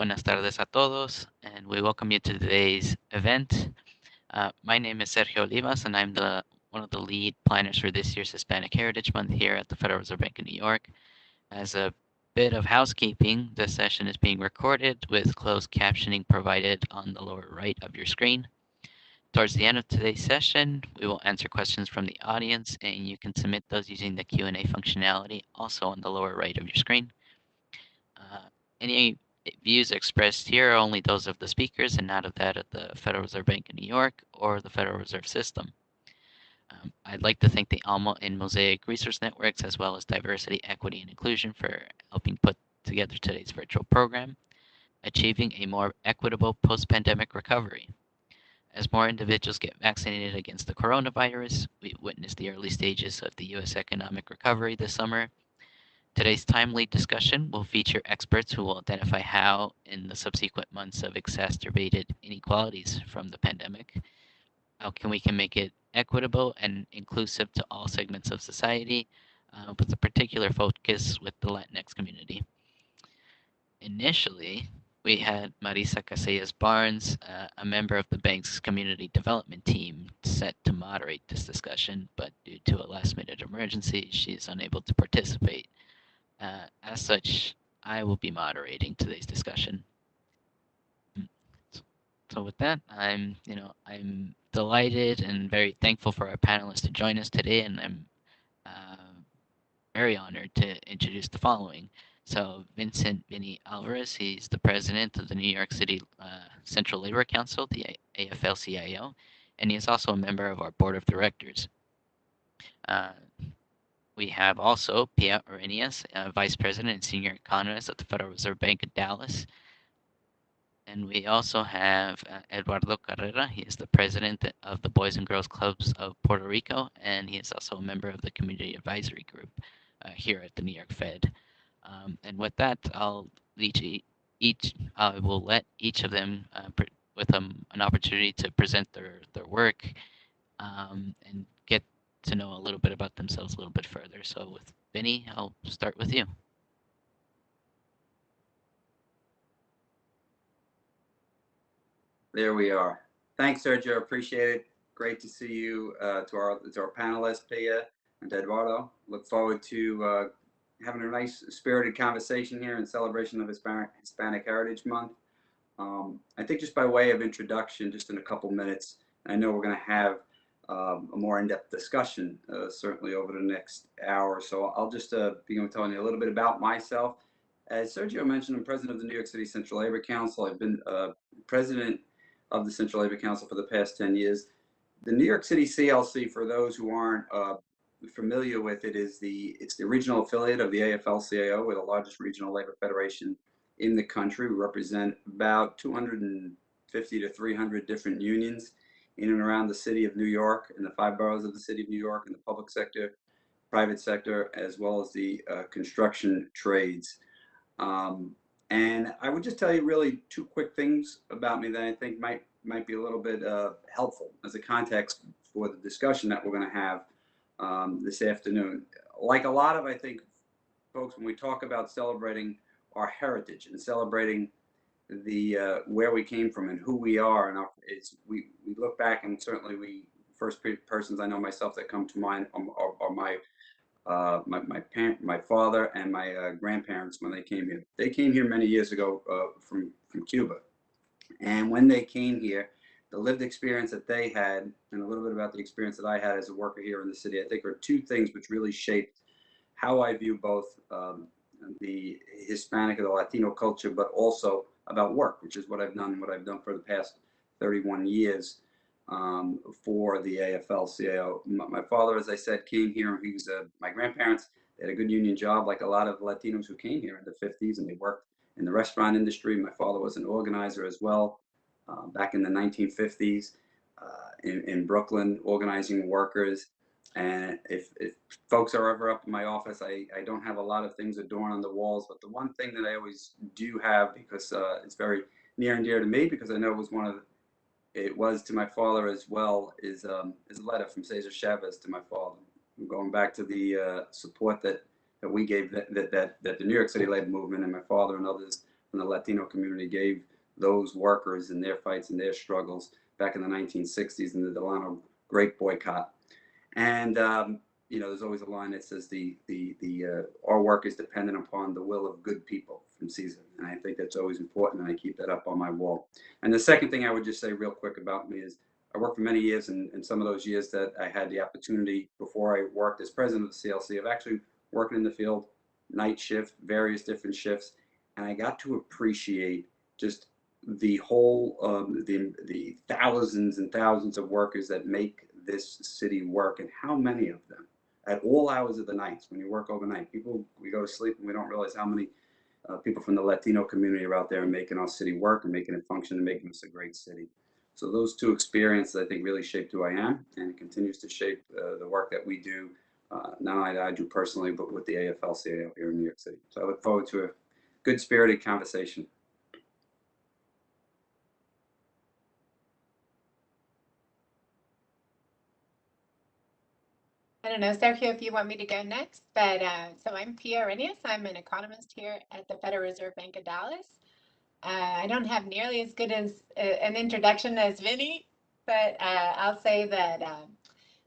Buenas tardes a todos, and we welcome you to today's event. My name is Sergio Olivas, and I'm one of the lead planners for this year's Hispanic Heritage Month here at the Federal Reserve Bank of New York. As a bit of housekeeping, this session is being recorded with closed captioning provided on the lower right of your screen. Towards the end of today's session, we will answer questions from the audience, and you can submit those using the Q&A functionality also on the lower right of your screen. Any views expressed here are only those of the speakers and not of that of the Federal Reserve Bank of New York or the Federal Reserve System. I'd like to thank the ALMA and Mosaic Resource Networks as well as Diversity, Equity, and Inclusion for helping put together today's virtual program, Achieving a More Equitable Post-Pandemic Recovery. As more individuals get vaccinated against the coronavirus, we witnessed the early stages of the U.S. economic recovery this summer. Today's timely discussion will feature experts who will identify how, in the subsequent months of exacerbated inequalities from the pandemic, we can make it equitable and inclusive to all segments of society, with a particular focus with the Latinx community. Initially, we had Marisa Casellas Barnes, a member of the bank's community development team, set to moderate this discussion, but due to a last-minute emergency, she is unable to participate. As such, I will be moderating today's discussion. So with that, I'm delighted and very thankful for our panelists to join us today, and I'm very honored to introduce the following. So Vincent Vinny Alvarez, he's the president of the New York City Central Labor Council, the AFL-CIO, and he is also a member of our board of directors. We have also Pia Orenias, Vice President and Senior Economist at the Federal Reserve Bank of Dallas. And we also have Eduardo Carrera. He is the President of the Boys and Girls Clubs of Puerto Rico, and he is also a member of the Community Advisory Group here at the New York Fed. And with that, I will let each of them with an opportunity to present their work and get to know a little bit about themselves a little bit further. So with Vinny, I'll start with you. There we are. Thanks, Sergio. Appreciate it. Great to see you, to our panelists, Pia and Eduardo. Look forward to having a nice spirited conversation here in celebration of Hispanic Heritage Month. I think just by way of introduction, just in a couple minutes, I know we're going to have a more in-depth discussion, certainly over the next hour or so. I'll just begin with telling you a little bit about myself. As Sergio mentioned, I'm president of the New York City Central Labor Council. I've been president of the Central Labor Council for the past 10 years. The New York City CLC, for those who aren't familiar with it, it's the regional affiliate of the AFL-CIO. We're the largest regional labor federation in the country. We represent about 250 to 300 different unions in and around the city of New York, in the 5 boroughs of the city of New York, in the public sector, private sector, as well as the construction trades. And I would just tell you really 2 quick things about me that I think might be a little bit helpful as a context for the discussion that we're going to have this afternoon. Like a lot of, I think, folks, when we talk about celebrating our heritage and celebrating the where we came from and who we are, and we look back, and certainly first persons I know myself that come to mind are my father and my grandparents when they came here. They came here many years ago from Cuba, and when they came here, the lived experience that they had, and a little bit about the experience that I had as a worker here in the city, I think are 2 things which really shaped how I view both the Hispanic or the Latino culture, but also about work, which is what I've done for the past 31 years for the AFL-CIO. My father, as I said, came here. He was my grandparents. They had a good union job, like a lot of Latinos who came here in the 50s, and they worked in the restaurant industry. My father was an organizer as well back in the 1950s in Brooklyn, organizing workers. And if folks are ever up in my office, I don't have a lot of things adorned on the walls, but the one thing that I always do have, because it's very near and dear to me, because I know it was to my father as well, is a letter from Cesar Chavez to my father, going back to the support that we gave that the New York City labor movement and my father and others from the Latino community gave those workers in their fights and their struggles back in the 1960s in the Delano Great Boycott. And there's always a line that says our work is dependent upon the will of good people from Caesar, and I think that's always important, and I keep that up on my wall. And the second thing I would just say real quick about me is I worked for many years, and some of those years that I had the opportunity before I worked as president of the CLC of actually working in the field, night shift, various different shifts, and I got to appreciate just the whole the thousands and thousands of workers that make this city work, and how many of them at all hours of the night when you work overnight. We go to sleep and we don't realize how many people from the Latino community are out there and making our city work and making it function and making us a great city. So those two experiences, I think, really shaped who I am, and it continues to shape the work that we do, not only that I do personally, but with the AFL-CIO here in New York City. So I look forward to a good spirited conversation. I don't know, Sergio, if you want me to go next, but so I'm Pia Arrhenius. I'm an economist here at the Federal Reserve Bank of Dallas. I don't have nearly as good as an introduction as Vinny, but I'll say that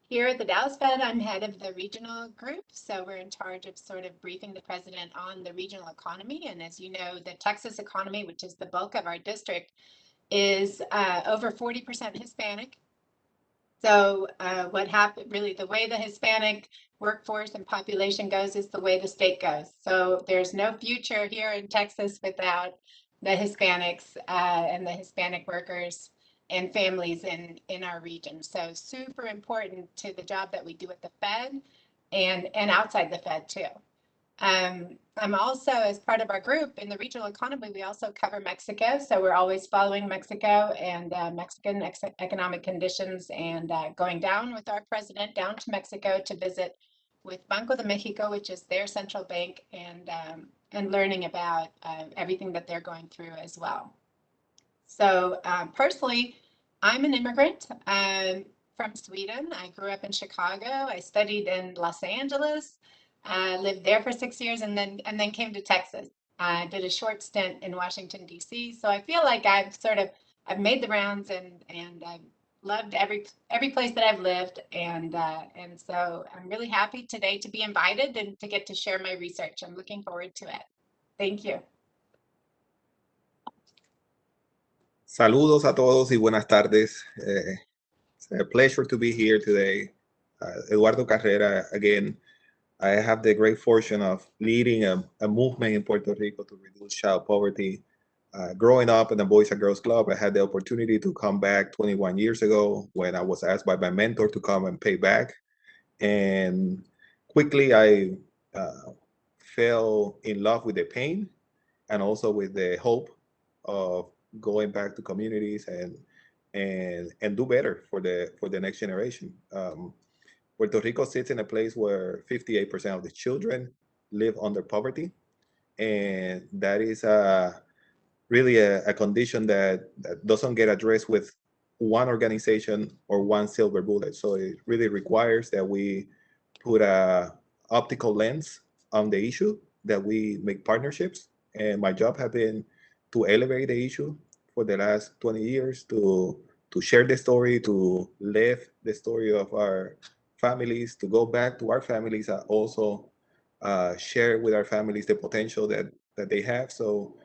here at the Dallas Fed, I'm head of the regional group. So we're in charge of sort of briefing the president on the regional economy. And as you know, the Texas economy, which is the bulk of our district, is over 40% Hispanic. So what happened, really, the way the Hispanic workforce and population goes is the way the state goes. So there's no future here in Texas without the Hispanics and the Hispanic workers and families in our region. So super important to the job that we do at the Fed and outside the Fed too. I'm also, as part of our group in the regional economy, we also cover Mexico. So we're always following Mexico and Mexican economic conditions, and going down with our president down to Mexico to visit with Banco de Mexico, which is their central bank, and learning about everything that they're going through as well. So personally, I'm an immigrant from Sweden. I grew up in Chicago. I studied in Los Angeles. Lived there for 6 years, and then came to Texas. I did a short stint in Washington, D.C. So I feel like I've made the rounds, and I've loved every place that I've lived, and so I'm really happy today to be invited and to get to share my research. I'm looking forward to it. Thank you. Saludos a todos y buenas tardes. It's a pleasure to be here today. Eduardo Carrera again. I have the great fortune of leading a movement in Puerto Rico to reduce child poverty. Growing up in the Boys and Girls Club, I had the opportunity to come back 21 years ago when I was asked by my mentor to come and pay back. And quickly I fell in love with the pain and also with the hope of going back to communities and do better for the next generation. Puerto Rico sits in a place where 58% of the children live under poverty, and that is really a condition that doesn't get addressed with one organization or one silver bullet. So it really requires that we put a optical lens on the issue, that we make partnerships. And my job has been to elevate the issue for the last 20 years, to share the story, to live the story of our families, to go back to our families and also share with our families the potential that they have. So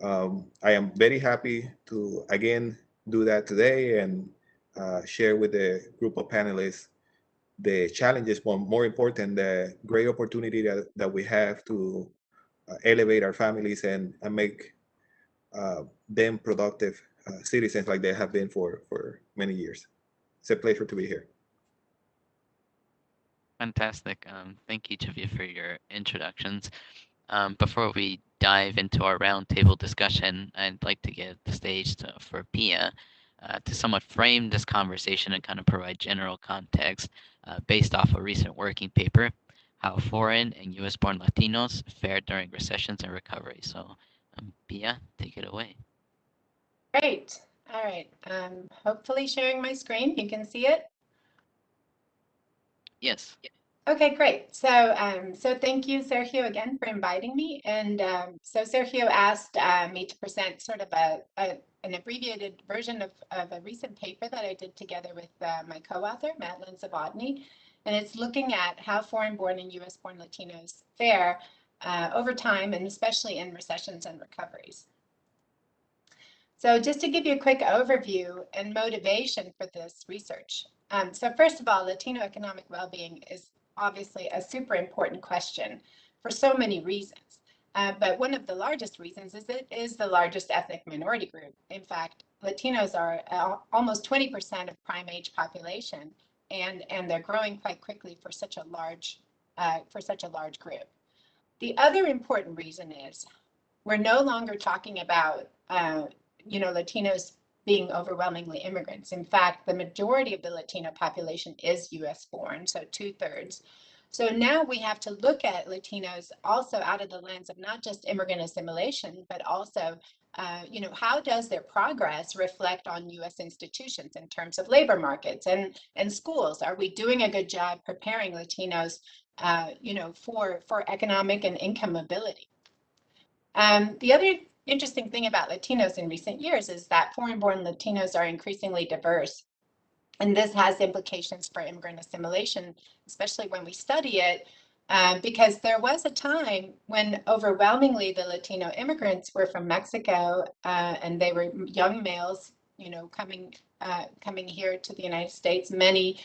I am very happy to again do that today and share with the group of panelists the challenges, but more important, the great opportunity that we have to elevate our families and make them productive citizens like they have been for many years. It's a pleasure to be here. Fantastic. Thank each of you for your introductions. Before we dive into our roundtable discussion, I'd like to give the stage for Pia to somewhat frame this conversation and kind of provide general context based off a recent working paper, how foreign and U.S.-born Latinos fared during recessions and recovery. So, Pia, take it away. Great. All right. Hopefully sharing my screen. You can see it. Yes. Okay, great. So thank you, Sergio, again for inviting me. And so Sergio asked me to present sort of an abbreviated version of a recent paper that I did together with my co-author, Madeline Zavodny. And it's looking at how foreign-born and U.S.-born Latinos fare over time, and especially in recessions and recoveries. So just to give you a quick overview and motivation for this research. So first of all, Latino economic well-being is obviously a super important question for so many reasons. But one of the largest reasons is it is the largest ethnic minority group. In fact, Latinos are almost 20% of prime age population, and they're growing quite quickly for such a large group. The other important reason is we're no longer talking about Latinos being overwhelmingly immigrants. In fact, the majority of the Latino population is US born, so 2/3. So now we have to look at Latinos also out of the lens of not just immigrant assimilation, but also, how does their progress reflect on US institutions in terms of labor markets and schools? Are we doing a good job preparing Latinos, for economic and income mobility? The other interesting thing about Latinos in recent years is that foreign-born Latinos are increasingly diverse. And this has implications for immigrant assimilation, especially when we study it, because there was a time when overwhelmingly the Latino immigrants were from Mexico, and they were young males, coming here to the United States, many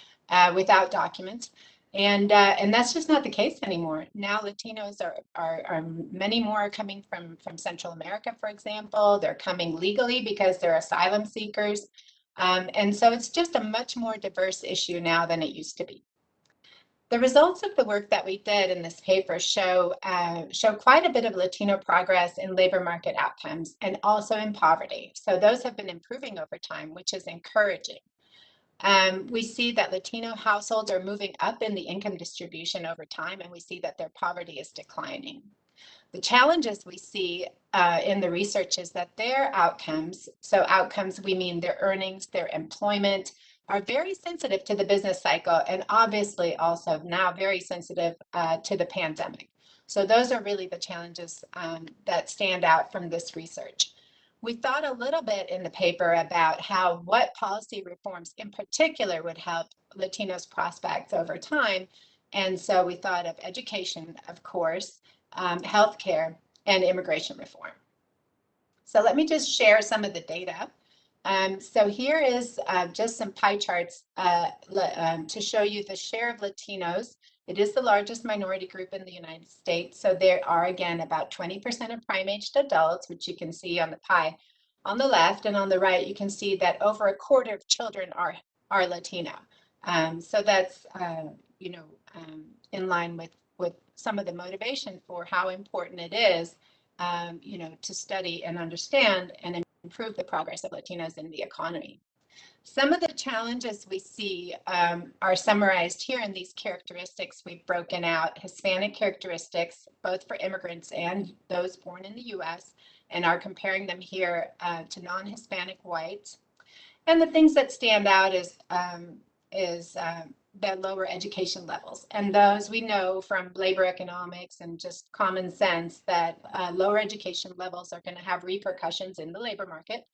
without documents. And that's just not the case anymore. Now Latinos are many more coming from Central America, for example. They're coming legally because they're asylum seekers. And so it's just a much more diverse issue now than it used to be. The results of the work that we did in this paper show quite a bit of Latino progress in labor market outcomes and also in poverty. So those have been improving over time, which is encouraging. We see that Latino households are moving up in the income distribution over time, and we see that their poverty is declining. The challenges we see in the research is that their outcomes, so outcomes, we mean their earnings, their employment, are very sensitive to the business cycle, and obviously also now very sensitive to the pandemic. So those are really the challenges that stand out from this research. We thought a little bit in the paper about what policy reforms in particular would help Latinos' prospects over time. And so we thought of education, of course, healthcare, and immigration reform. So let me just share some of the data. So here is just some pie charts to show you the share of Latinos. It is the largest minority group in the United States. So there are, again, about 20% of prime-aged adults, which you can see on the pie on the left, and on the right, you can see that over a quarter of children are Latino. So that's, in line with some of the motivation for how important it is, to study and understand and improve the progress of Latinos in the economy. Some of the challenges we see are summarized here in these characteristics. We've broken out Hispanic characteristics, both for immigrants and those born in the US, and are comparing them here to non-Hispanic whites. And the things that stand out is the lower education levels. And those we know from labor economics and just common sense that lower education levels are going to have repercussions in the labor market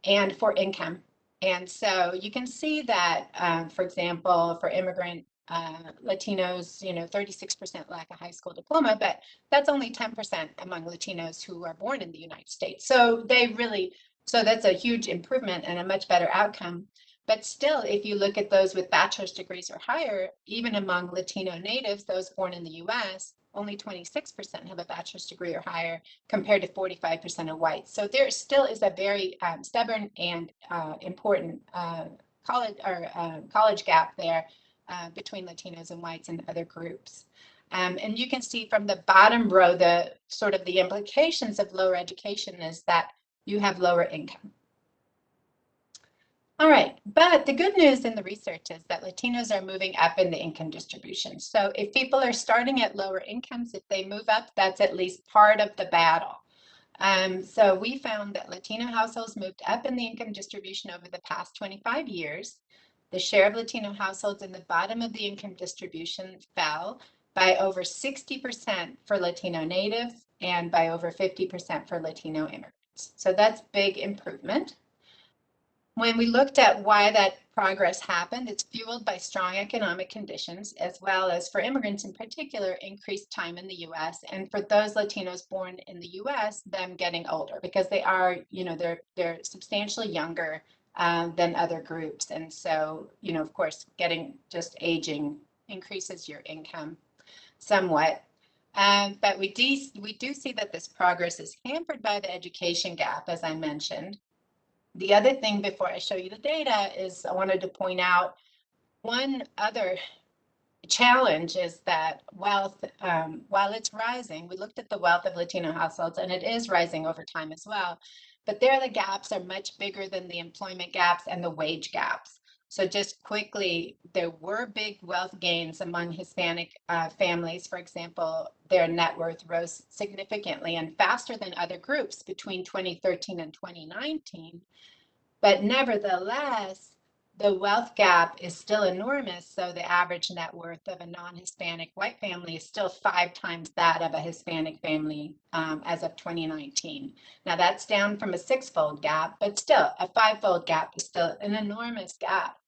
and for income. And so you can see that, for example, for immigrant Latinos, 36% lack a high school diploma, but that's only 10% among Latinos who are born in the United States. So that's a huge improvement and a much better outcome. But still, if you look at those with bachelor's degrees or higher, even among Latino natives, those born in the US, only 26% have a bachelor's degree or higher compared to 45% of whites. So there still is a very stubborn and important college gap there between Latinos and whites and other groups. And you can see from the bottom row, the implications of lower education is that you have lower income. All right, but the good news in the research is that Latinos are moving up in the income distribution. So if people are starting at lower incomes, if they move up, that's at least part of the battle. So we found that Latino households moved up in the income distribution over the past 25 years. the share of Latino households in the bottom of the income distribution fell by over 60% for Latino natives and by over 50% for Latino immigrants. So that's big improvement. When we looked at why that progress happened, it's fueled by strong economic conditions, as well as for immigrants in particular, increased time in the US. And for those Latinos born in the US, them getting older because they are, they're substantially younger than other groups. And so, of course, getting just aging increases your income somewhat. But we do see that this progress is hampered by the education gap, as I mentioned. The other thing before I show you the data is I wanted to point out one other challenge is that wealth, while it's rising, we looked at the wealth of Latino households and it is rising over time as well, but there the gaps are much bigger than the employment gaps and the wage gaps. So just quickly, there were big wealth gains among Hispanic families. For example, their net worth rose significantly and faster than other groups between 2013 and 2019. But nevertheless, the wealth gap is still enormous. So the average net worth of a non-Hispanic white family is still 5 times that of a Hispanic family as of 2019. Now that's down from a 6-fold gap, but still a 5-fold gap is still an enormous gap.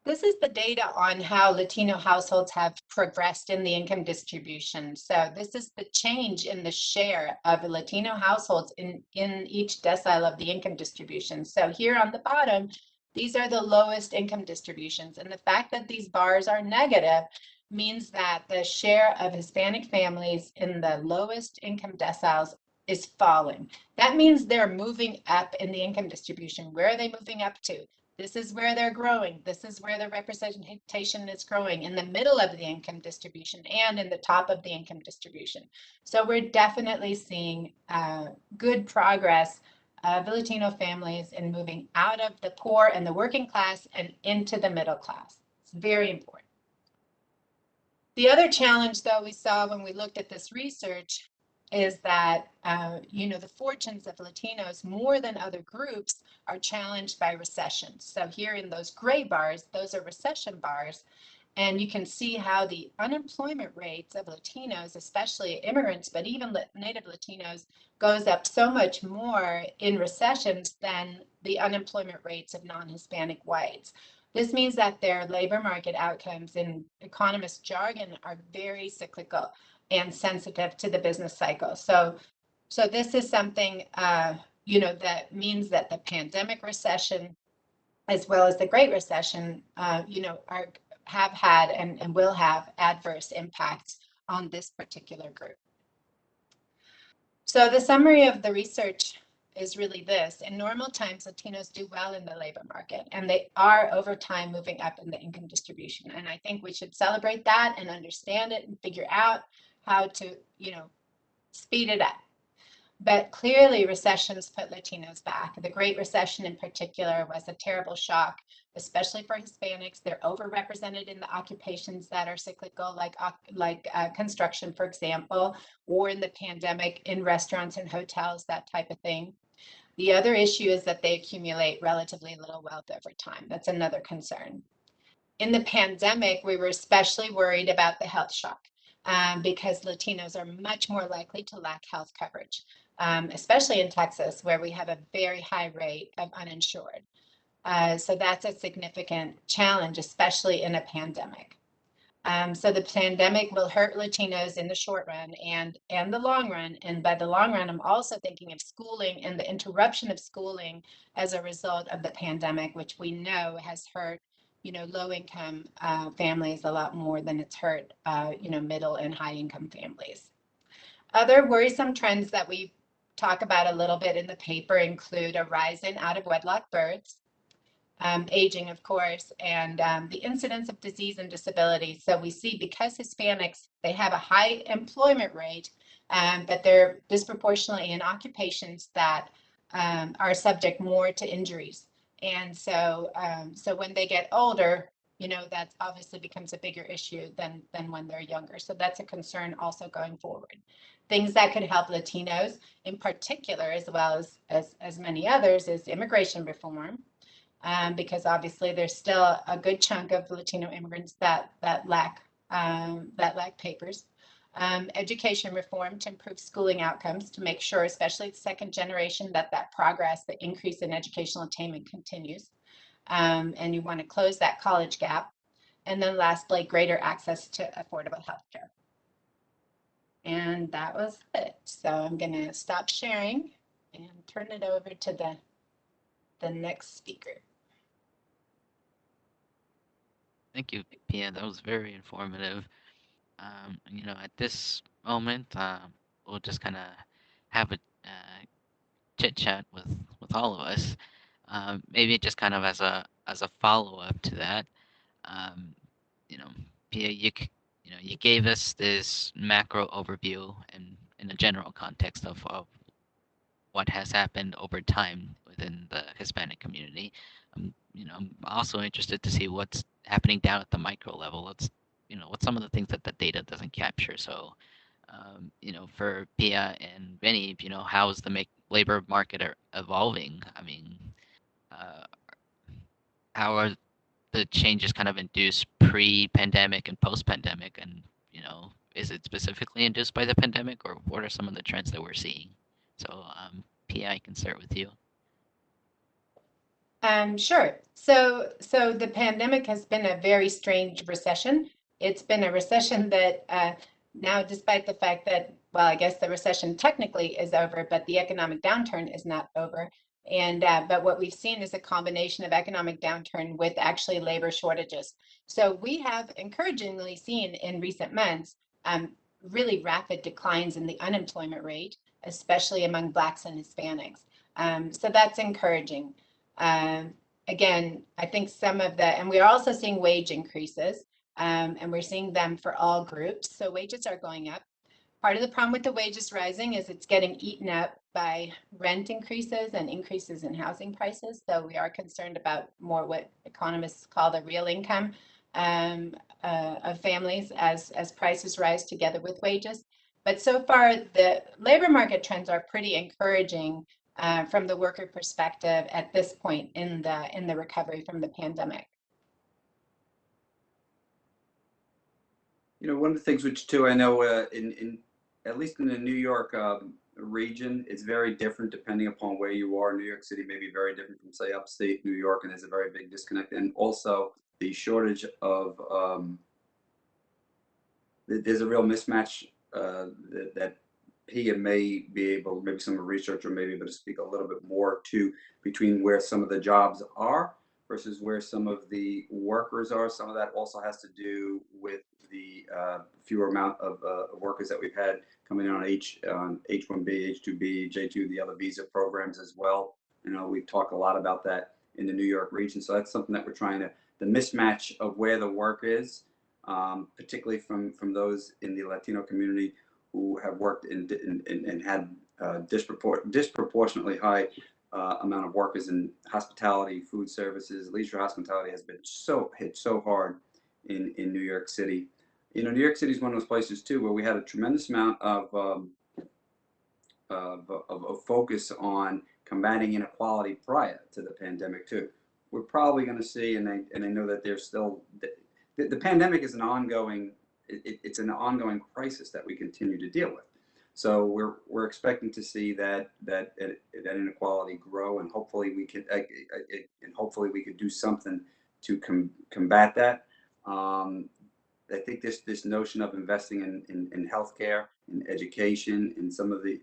This is the data on how Latino households have progressed in the income distribution. So this is the change in the share of Latino households in each decile of the income distribution. So here on the bottom, these are the lowest income distributions. And the fact that these bars are negative means that the share of Hispanic families in the lowest income deciles is falling. That means they're moving up in the income distribution. Where are they moving up to? This is where they're growing. This is where the representation is growing in the middle of the income distribution and in the top of the income distribution. So we're definitely seeing good progress of the Latino families in moving out of the poor and the working class and into the middle class. It's very important. The other challenge, though, we saw when we looked at this research is that, the fortunes of Latinos more than other groups are challenged by recessions. So here in those gray bars, those are recession bars. And you can see how the unemployment rates of Latinos, especially immigrants, but even native Latinos, goes up so much more in recessions than the unemployment rates of non-Hispanic whites. This means that their labor market outcomes in economist jargon are very cyclical and sensitive to the business cycle. So this is something, that means that the pandemic recession, as well as the Great Recession, have had and will have adverse impacts on this particular group. So the summary of the research is really this. In normal times, Latinos do well in the labor market, and they are over time moving up in the income distribution. And I think we should celebrate that and understand it and figure out how to, speed it up. But clearly recessions put Latinos back. The Great Recession in particular was a terrible shock, especially for Hispanics. They're overrepresented in the occupations that are cyclical, like construction, for example, or in the pandemic in restaurants and hotels, that type of thing. The other issue is that they accumulate relatively little wealth over time. That's another concern. In the pandemic, we were especially worried about the health shock because Latinos are much more likely to lack health coverage. Especially in Texas, where we have a very high rate of uninsured. So that's a significant challenge, especially in a pandemic. So the pandemic will hurt Latinos in the short run and the long run. And by the long run, I'm also thinking of schooling and the interruption of schooling as a result of the pandemic, which we know has hurt low-income families a lot more than it's hurt middle and high-income families. Other worrisome trends that we talk about a little bit in the paper include a rise in out-of-wedlock births, aging, of course, and the incidence of disease and disability. So we see because Hispanics, they have a high employment rate, but they're disproportionately in occupations that are subject more to injuries. And so when they get older, that obviously becomes a bigger issue than when they're younger. So that's a concern also going forward. Things that could help Latinos in particular, as well as many others, is immigration reform because obviously there's still a good chunk of Latino immigrants that lack papers. Education reform to improve schooling outcomes to make sure, especially the second generation, that progress, the increase in educational attainment continues. And you want to close that college gap. And then lastly, greater access to affordable healthcare. And that was it. So I'm going to stop sharing and turn it over to the next speaker. Thank you, Pia. That was very informative. At this moment, we'll just kind of have a chit chat with all of us. Maybe just kind of as a follow up to that. Um, you know, Pia, you gave us this macro overview and in a general context of what has happened over time within the Hispanic community. I'm also interested to see what's happening down at the micro level. What's some of the things that the data doesn't capture. So, for Pia and Vinny, how is the labor market evolving? I mean, uh, how are the changes kind of induced pre-pandemic and post-pandemic, and is it specifically induced by the pandemic, or what are some of the trends that we're seeing? So, Pia, I can start with you. Sure. So the pandemic has been a very strange recession. It's been a recession that now, despite the fact that, well, I guess the recession technically is over, but the economic downturn is not over. And but what we've seen is a combination of economic downturn with actually labor shortages. So we have encouragingly seen in recent months really rapid declines in the unemployment rate, especially among Blacks and Hispanics. So that's encouraging. Again, I think and we're also seeing wage increases, and we're seeing them for all groups. So wages are going up. Part of the problem with the wages rising is it's getting eaten up by rent increases and increases in housing prices. So we are concerned about more what economists call the real income of families as prices rise together with wages. But so far, the labor market trends are pretty encouraging from the worker perspective at this point in the recovery from the pandemic. One of the things which too I know in at least in the New York region, it's very different depending upon where you are. New York City may be very different from say upstate New York, and there's a very big disconnect. And also the shortage of there's a real mismatch that Pia may be able, maybe some researcher may be able to speak a little bit more to between where some of the jobs are versus where some of the workers are. Some of that also has to do with the fewer amount of workers that we've had coming in on H1B, H2B, J2, the other visa programs as well. We've talked a lot about that in the New York region. So that's something that we're trying to, the mismatch of where the work is, particularly from those in the Latino community who have worked and had disproportionately high amount of workers in hospitality, food services, leisure hospitality has been hit so hard in New York City. New York City is one of those places too where we had a tremendous amount of focus on combating inequality prior to the pandemic too. We're probably going to see, and I know that there's still the pandemic is an ongoing. It's an ongoing crisis that we continue to deal with. So we're expecting to see that inequality grow, and hopefully we could do something to combat that. I think this notion of investing in healthcare, in education, in some of the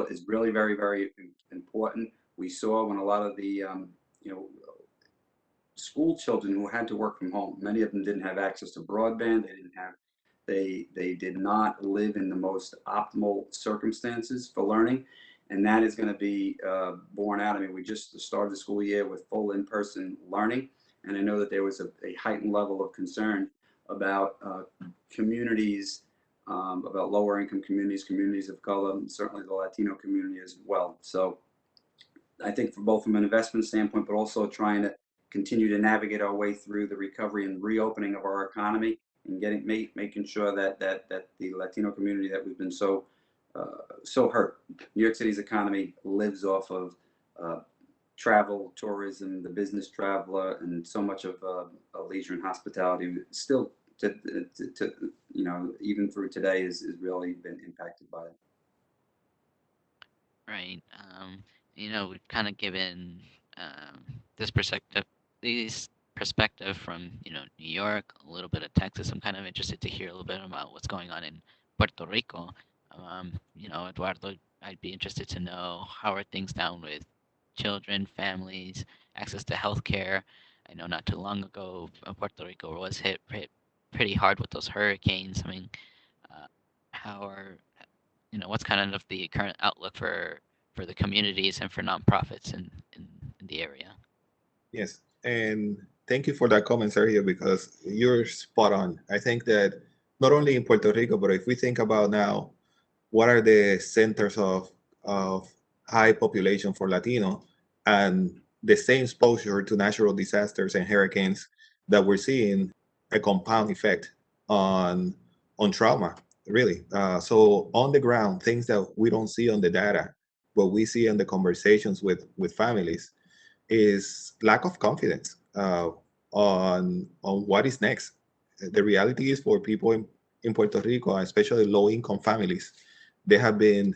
is really very, very important. We saw when a lot of the school children who had to work from home, many of them didn't have access to broadband. They did not live in the most optimal circumstances for learning, and that is going to be borne out. I mean, we just started the school year with full in-person learning, and I know that there was a heightened level of concern about communities, about lower income communities of color, and certainly the Latino community as well. So I think for both from an investment standpoint, but also trying to continue to navigate our way through the recovery and reopening of our economy, and making sure that the Latino community that we've been so hurt. New York City's economy lives off of travel, tourism, the business traveler, and so much of leisure and hospitality still to even through today is really been impacted by it. Right. We've kind of given um, this perspective, these perspective from New York, a little bit of Texas. I'm kind of interested to hear a little bit about what's going on in Puerto Rico. Eduardo, I'd be interested to know how are things down with children, families, access to healthcare. I know not too long ago, Puerto Rico was hit pretty hard with those hurricanes. I mean, uh, how are what's kind of the current outlook for the communities and for nonprofits in the area? Yes, and thank you for that comment, Sergio, because you're spot on. I think that not only in Puerto Rico, but if we think about now, what are the centers of high population for Latino, and the same exposure to natural disasters and hurricanes that we're seeing a compound effect on trauma, really. So on the ground, things that we don't see on the data, but we see in the conversations with families is lack of confidence on what is next. The reality is for people in Puerto Rico, especially low income families, they have been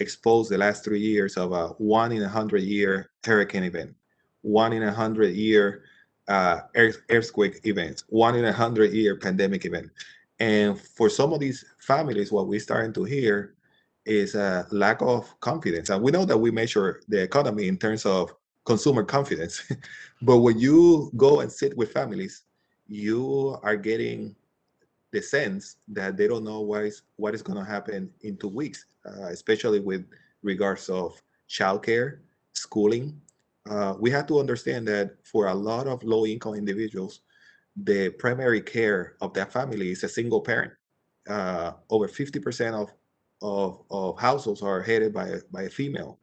exposed the last 3 years of a 1 in 100 year hurricane event, 1 in 100 year earthquake events, 1 in 100 year pandemic event. And for some of these families, what we're starting to hear is a lack of confidence. And we know that we measure the economy in terms of consumer confidence. But when you go and sit with families, you are getting the sense that they don't know what is going to happen in 2 weeks, especially with regards of childcare, schooling. We have to understand that for a lot of low-income individuals, the primary care of that family is a single parent. Over 50% of households are headed by a female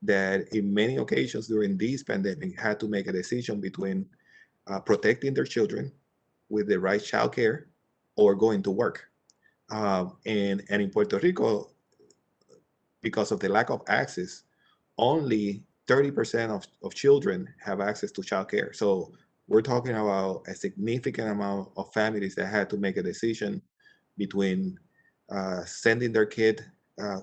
that in many occasions during this pandemic had to make a decision between protecting their children with the right childcare or going to work. And in Puerto Rico, because of the lack of access, only 30% of children have access to childcare. So we're talking about a significant amount of families that had to make a decision between sending their kid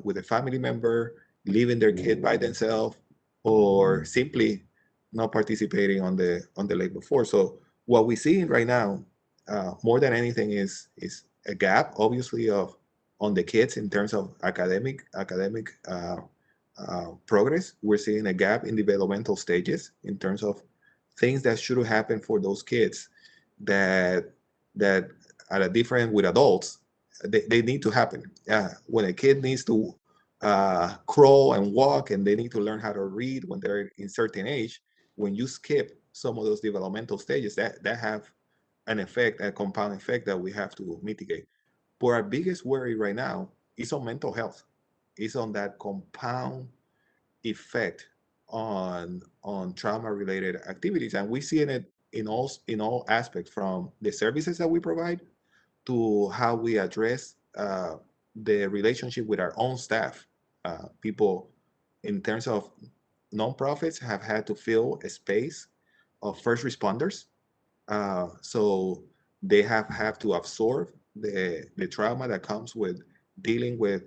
with a family member, leaving their kid by themselves, or simply not participating on the labor force. So what we're seeing right now, more than anything, is a gap, obviously, of on the kids in terms of academic progress. We're seeing a gap in developmental stages in terms of things that should happen for those kids that that are different with adults. They need to happen. When a kid needs to crawl and walk, and they need to learn how to read when they're in certain age, when you skip some of those developmental stages, that have an effect, a compound effect that we have to mitigate. But our biggest worry right now is on mental health. It's on that compound effect on trauma related activities, and we see it in all aspects, from the services that we provide to how we address the relationship with our own staff. People, in terms of nonprofits, have had to fill a space of first responders, so they have to absorb the trauma that comes with dealing with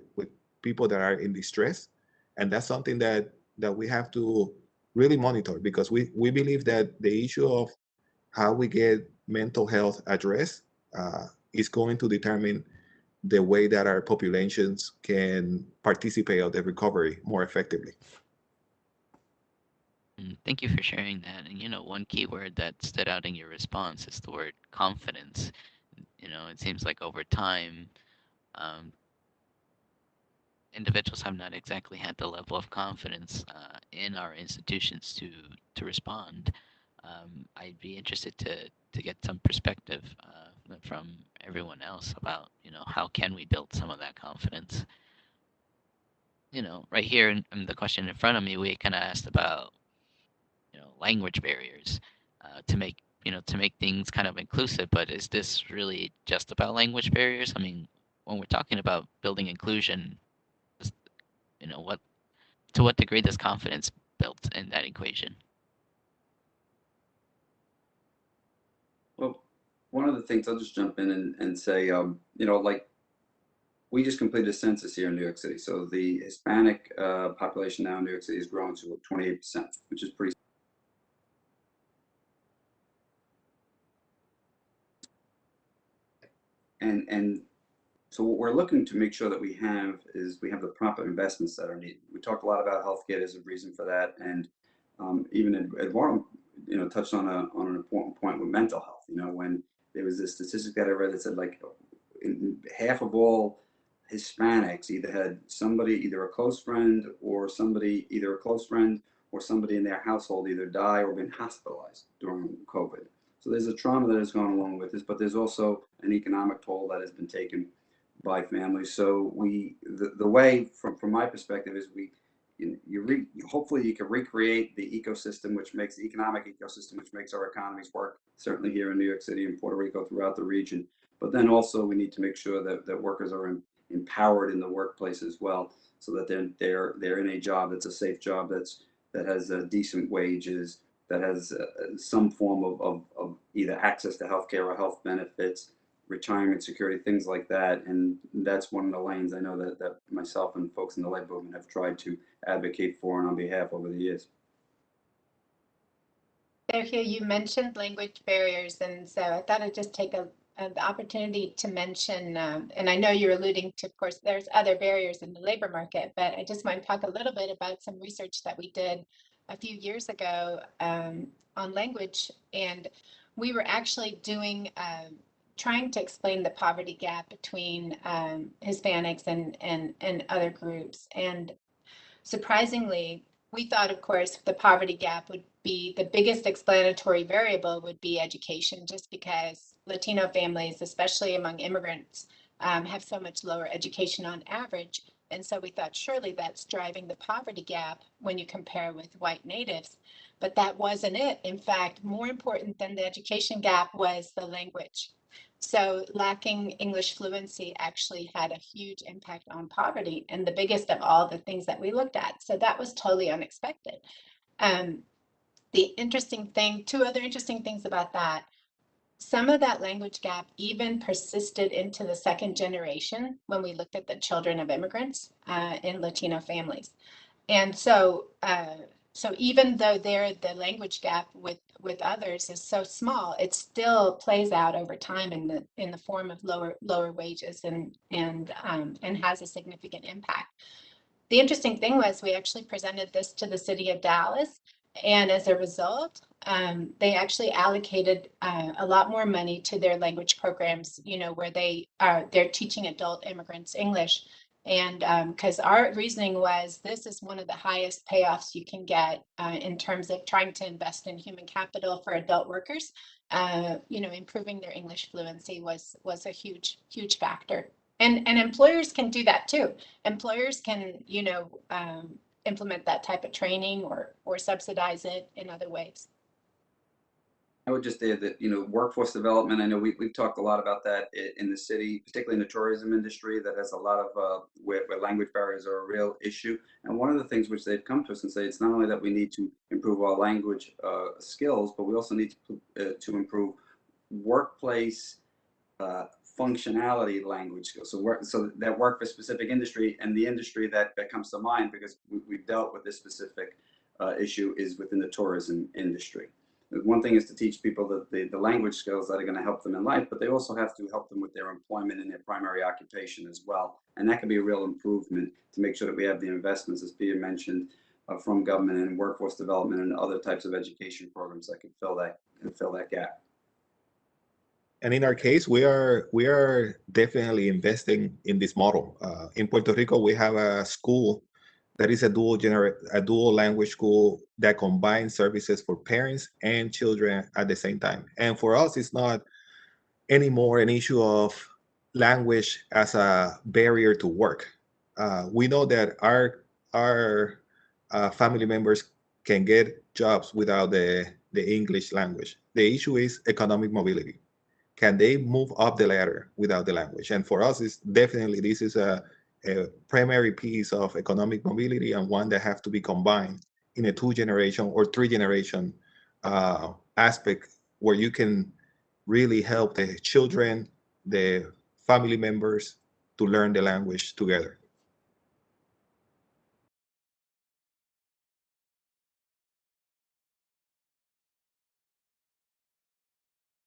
people that are in distress, and that's something that we have to really monitor, because we believe that the issue of how we get mental health addressed is going to determine the way that our populations can participate of the recovery more effectively. Thank you for sharing that. And one key word that stood out in your response is the word confidence. It seems like over time, um, individuals have not exactly had the level of confidence in our institutions to respond. I'd be interested to get some perspective from everyone else about how can we build some of that confidence. Right here in the question in front of me, we kind of asked about language barriers to make things kind of inclusive. But is this really just about language barriers? I mean, when we're talking about building inclusion, what to what degree does confidence built in that equation? Well, one of the things I'll just jump in and say, like we just completed a census here in New York City. So the Hispanic population now in New York City has grown to 28%, which is pretty. And so what we're looking to make sure that we have is we have the proper investments that are needed. We talked a lot about healthcare as a reason for that, and even Eduardo, touched on an important point with mental health. When there was this statistic that I read that said like half of all Hispanics either had somebody, either a close friend or somebody, either a close friend or somebody in their household either die or been hospitalized during COVID. So there's a trauma that has gone along with this, but there's also an economic toll that has been taken by families. So the way from my perspective is hopefully you can recreate the ecosystem, which makes the economic ecosystem, which makes our economies work, certainly here in New York City and Puerto Rico, throughout the region. But then also we need to make sure that workers are empowered in the workplace as well, so that they're in a job that's a safe job, that has decent wages, that has some form of either access to healthcare or health benefits, retirement security, things like that. And that's one of the lanes I know that myself and folks in the labor movement have tried to advocate for and on behalf over the years. Sergio, you mentioned language barriers, and so I thought I'd just take the opportunity to mention, and I know you're alluding to, of course, there's other barriers in the labor market, but I just want to talk a little bit about some research that we did a few years ago on language, and we were actually doing trying to explain the poverty gap between Hispanics and other groups. And surprisingly, we thought, of course, the poverty gap would be the biggest explanatory variable would be education, just because Latino families, especially among immigrants, have so much lower education on average. And so we thought surely that's driving the poverty gap when you compare with white natives. But that wasn't it. In fact, more important than the education gap was the language. So lacking English fluency actually had a huge impact on poverty, and the biggest of all the things that we looked at. So that was totally unexpected. The interesting thing, two other interesting things about that, some of that language gap even persisted into the second generation when we looked at the children of immigrants in Latino families. And so even though the language gap with others is so small, it still plays out over time in the form of lower wages and has a significant impact. The interesting thing was we actually presented this to the city of Dallas, and as a result, they actually allocated a lot more money to their language programs, where they're teaching adult immigrants English. And because our reasoning was this is one of the highest payoffs you can get in terms of trying to invest in human capital for adult workers. Improving their English fluency was a huge factor. And employers can do that too. Employers can, implement that type of training or subsidize it in other ways. I would just add that, workforce development, I know we've talked a lot about that in the city, particularly in the tourism industry, that has a lot of where language barriers are a real issue. And one of the things which they've come to us and say, it's not only that we need to improve our language skills, but we also need to improve workplace functionality language skills. So that work for specific industry, and the industry that comes to mind because we've dealt with this specific issue is within the tourism industry. One thing is to teach people the language skills that are going to help them in life, but they also have to help them with their employment and their primary occupation as well. And that can be a real improvement to make sure that we have the investments, as Pia mentioned, from government and workforce development and other types of education programs that can fill that gap. And in our case, we are definitely investing in this model. In Puerto Rico, we have a school that is a dual language school that combines services for parents and children at the same time. And for us, it's not anymore an issue of language as a barrier to work. We know that our family members can get jobs without the English language. The issue is economic mobility. Can they move up the ladder without the language? And for us, this is a primary piece of economic mobility, and one that have to be combined in a 2 generation or 3 generation aspect, where you can really help the children, the family members to learn the language together.